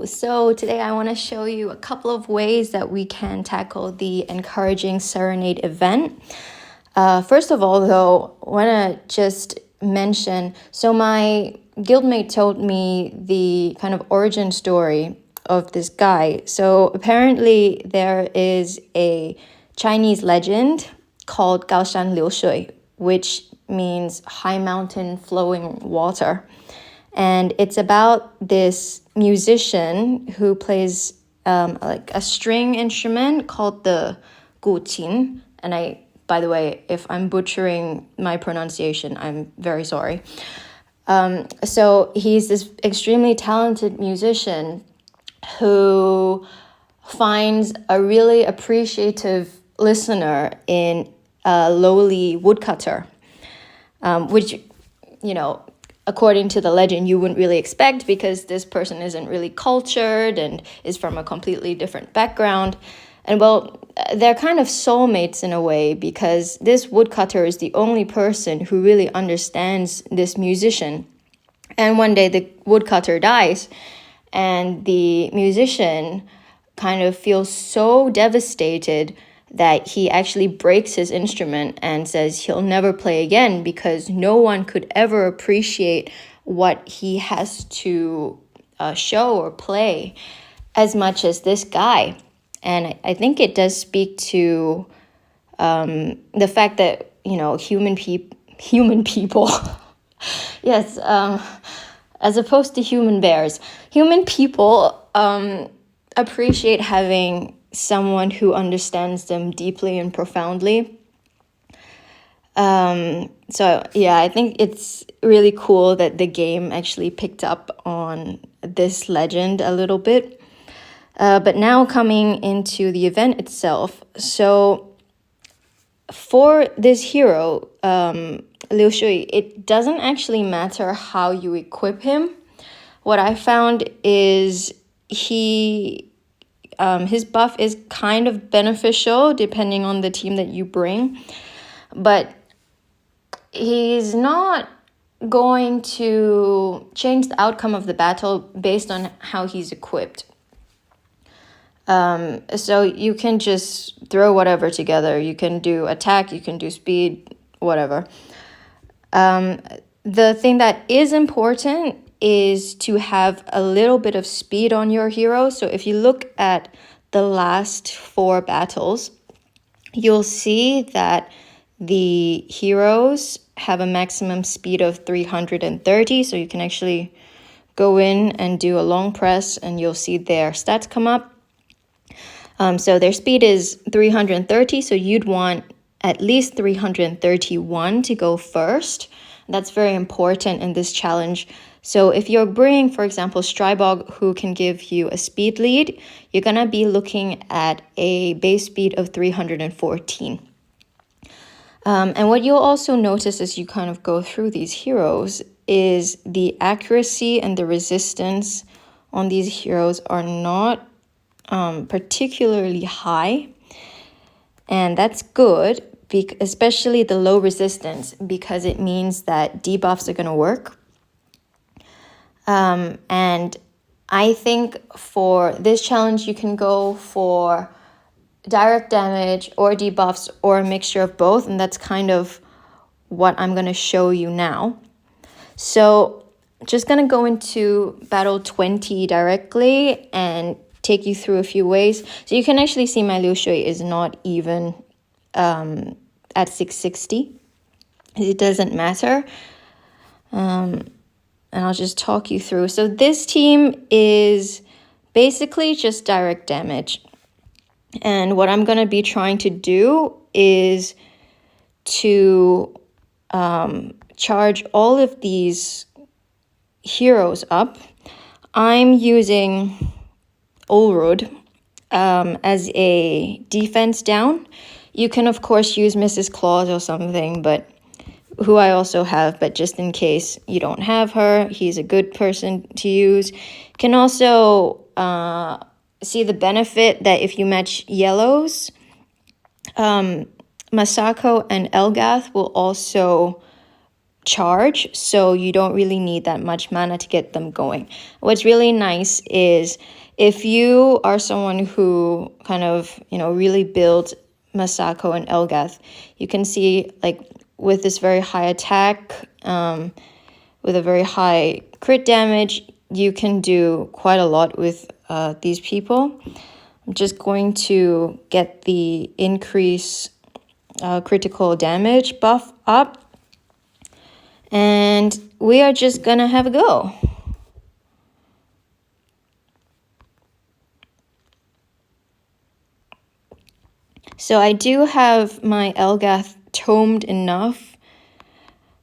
So today I want to show you a couple of ways that we can tackle the encouraging Serenade event. First of all, though, I want to just mention, so my guildmate told me the kind of origin story of this guy. So apparently there is a Chinese legend called Gaoshan Liu Shui, which means high mountain flowing water. And it's about this musician who plays like a string instrument called the guqin. And by the way, if I'm butchering my pronunciation, I'm very sorry. So he's this extremely talented musician who finds a really appreciative listener in a lowly woodcutter, which, according to the legend, you wouldn't really expect because this person isn't really cultured and is from a completely different background. And well, they're kind of soulmates in a way because this woodcutter is the only person who really understands this musician. And one day the woodcutter dies and the musician kind of feels so devastated that he actually breaks his instrument and says he'll never play again because no one could ever appreciate what he has to show or play as much as this guy. And I think it does speak to the fact that, human people, yes, as opposed to human bears, human people appreciate having someone who understands them deeply and profoundly. So yeah, I think it's really cool that the game actually picked up on this legend a little bit. But now coming into the event itself, so for this hero, Liu Shui, it doesn't actually matter how you equip him. What I found is his buff is kind of beneficial depending on the team that you bring, but he's not going to change the outcome of the battle based on how he's equipped. So you can just throw whatever together. You can do attack, you can do speed, whatever. The thing that is important is to have a little bit of speed on your hero. So if you look at the last 4 battles, you'll see that the heroes have a maximum speed of 330. So you can actually go in and do a long press and you'll see their stats come up. So their speed is 330, so you'd want at least 331 to go first. That's very important in this challenge. So if you're bringing, for example, Strybog, who can give you a speed lead, you're going to be looking at a base speed of 314. And what you'll also notice as you kind of go through these heroes is the accuracy and the resistance on these heroes are not particularly high, and that's good, especially the low resistance, because it means that debuffs are going to work. And I think for this challenge you can go for direct damage or debuffs or a mixture of both, and that's kind of what I'm going to show you now. So just going to go into battle 20 directly and take you through a few ways. So you can actually see my Liu Shui is not even at 660. It doesn't matter. And I'll just talk you through. So this team is basically just direct damage. And what I'm going to be trying to do is to charge all of these heroes up. I'm using Olrud as a defense down. You can of course use Mrs. Claus or something, but who I also have, but just in case you don't have her, he's a good person to use. You can also see the benefit that if you match yellows, Masako and Elgath will also charge, so you don't really need that much mana to get them going. What's really nice is if you are someone who kind of, really builds Masako and Elgath, you can see like with this very high attack, with a very high crit damage, you can do quite a lot with these people. I'm just going to get the increase critical damage buff up. And we are just gonna have a go. So I do have my Elgath tomed enough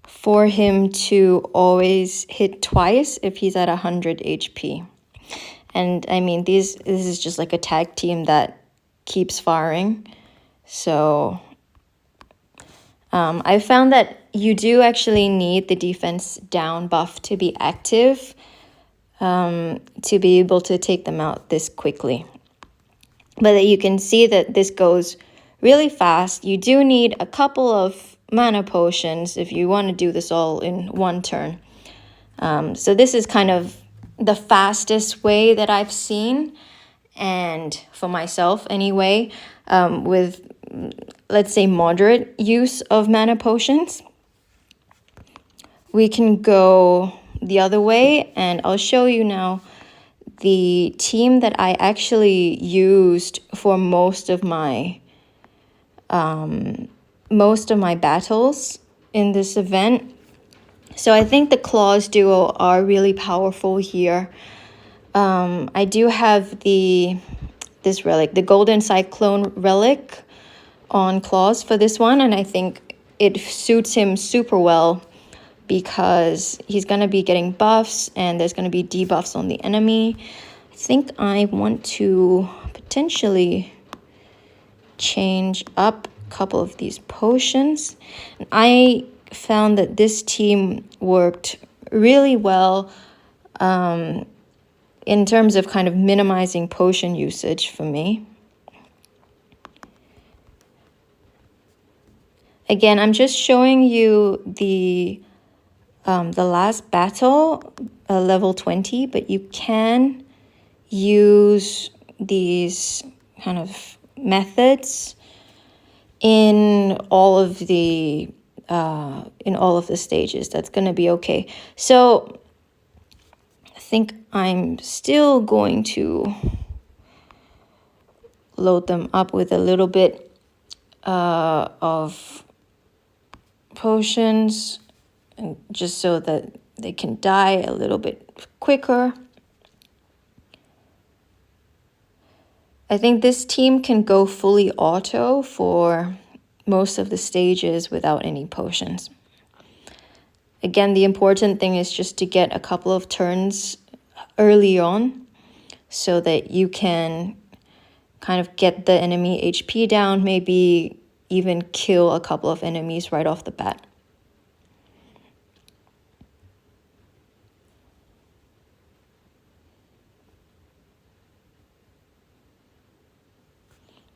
for him to always hit twice if he's at 100 HP. And I mean, this is just like a tag team that keeps firing. So I found that you do actually need the defense down buff to be active to be able to take them out this quickly. But you can see that this goes really fast. You do need a couple of mana potions if you want to do this all in one turn. So this is kind of the fastest way that I've seen, and for myself anyway, with, let's say, moderate use of mana potions. We can go the other way, and I'll show you now the team that I actually used for most of my battles in this event. So I think the Claws duo are really powerful here. I do have this relic, the Golden Cyclone relic on Claws for this one, and I think it suits him super well because he's going to be getting buffs and there's going to be debuffs on the enemy. I think I want to potentially change up a couple of these potions. And I found that this team worked really well in terms of kind of minimizing potion usage for me. Again, I'm just showing you the last battle, level 20, but you can use these kind of methods in all of the stages. That's going to be okay. So I think I'm still going to load them up with a little bit of potions, and just so that they can die a little bit quicker. I think this team can go fully auto for most of the stages without any potions. Again, the important thing is just to get a couple of turns early on so that you can kind of get the enemy HP down, maybe even kill a couple of enemies right off the bat.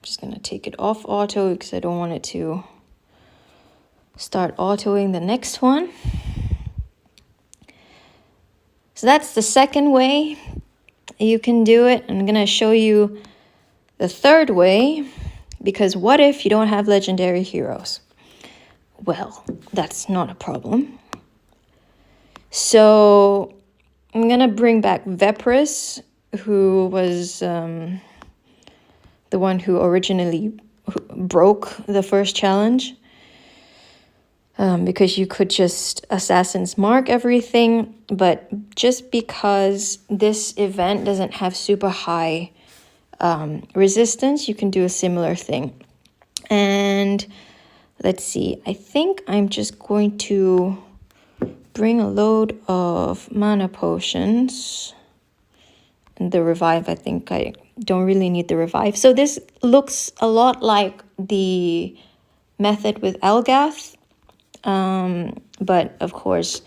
Just going to take it off auto because I don't want it to start autoing the next one. So that's the second way you can do it. I'm going to show you the third way, because what if you don't have legendary heroes? Well, that's not a problem. So I'm going to bring back Vepris, who was the one who originally broke the first challenge, because you could just Assassin's Mark everything, but just because this event doesn't have super high resistance, you can do a similar thing. And let's see, I think I'm just going to bring a load of mana potions. And the revive, I think I don't really need the revive. So this looks a lot like the method with Elgath, but of course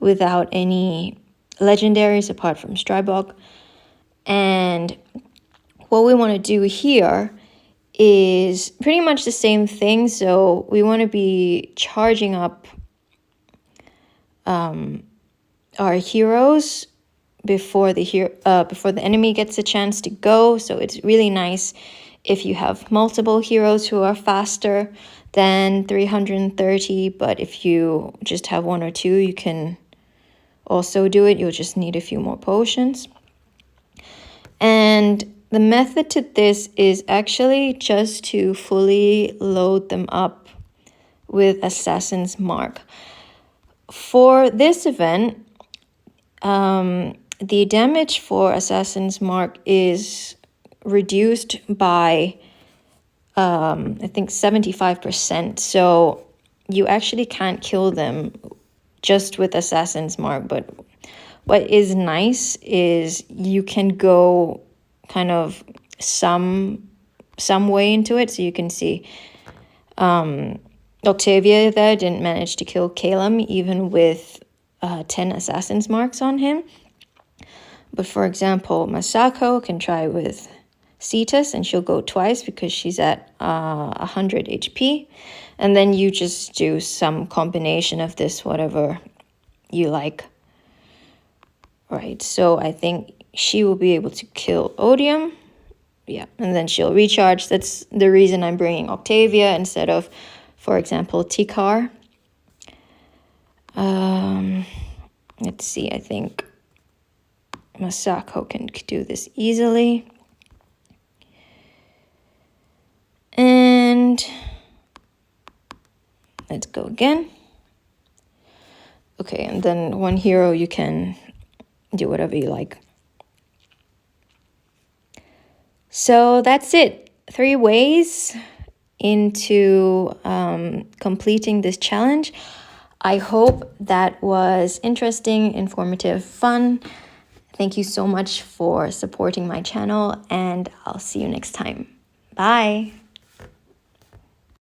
without any legendaries apart from Strybog. And what we want to do here is pretty much the same thing. So we want to be charging up our heroes before the enemy gets a chance to go. So it's really nice if you have multiple heroes who are faster than 330, but if you just have one or two, you can also do it. You'll just need a few more potions. And the method to this is actually just to fully load them up with Assassin's Mark. For this event, the damage for Assassin's Mark is reduced by, I think, 75%. So you actually can't kill them just with Assassin's Mark. But what is nice is you can go kind of some way into it. So you can see Octavia there didn't manage to kill Calum even with 10 Assassin's Marks on him. But for example, Masako can try with Cetus, and she'll go twice because she's at 100 HP. And then you just do some combination of this, whatever you like. Right, so I think she will be able to kill Odium. Yeah, and then she'll recharge. That's the reason I'm bringing Octavia instead of, for example, Tikar. Let's see, I think Masako can do this easily. And let's go again. Okay, and then one hero you can do whatever you like. So that's it. 3 ways into completing this challenge. I hope that was interesting, informative, fun. Thank you so much for supporting my channel, and I'll see you next time. Bye.